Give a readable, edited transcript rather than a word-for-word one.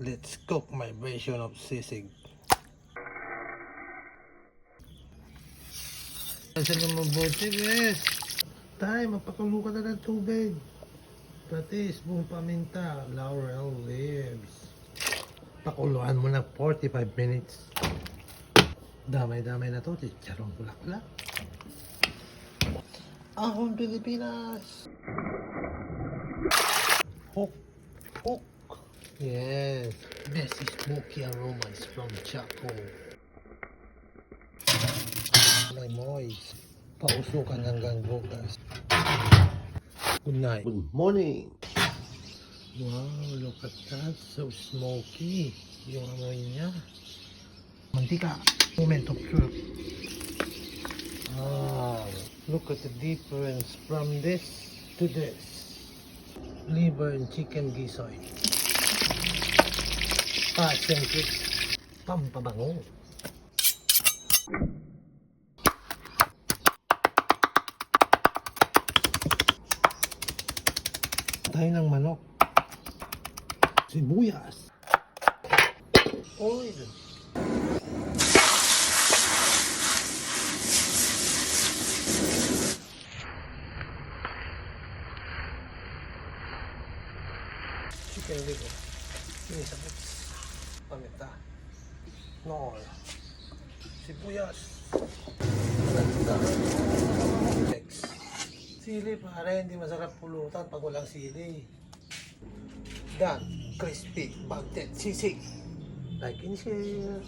Let's cook my version of sisig. Saan yung mabuti, guys? Tayo, magpakulo ka na ng tubig. Patis, buong paminta, laurel leaves. Pakuluan mo na 45 minutes. Damay-damay na to, chicharong bulaklak. Ahon Pilipinas! Hook! Hook! Yes! Best smoky aromas from Chaco. Moist. Pausukan hanggang bukas. Good night. Good morning. Wow, look at that. So smoky. Yung amoy niya. Mantika. Moment of truth. Ah, look at the difference from this to this. Liver and chicken gisoy. Siyempre, pampabango. Tayo ng manok. Sibuyas. Oil. Chicken liver. Sinisabot. Pamita. Nol. Sibuyas. Sili pare, hindi masarap pulutan pag walang sili. Done. Crispy, bagtet, sisig. Like and share.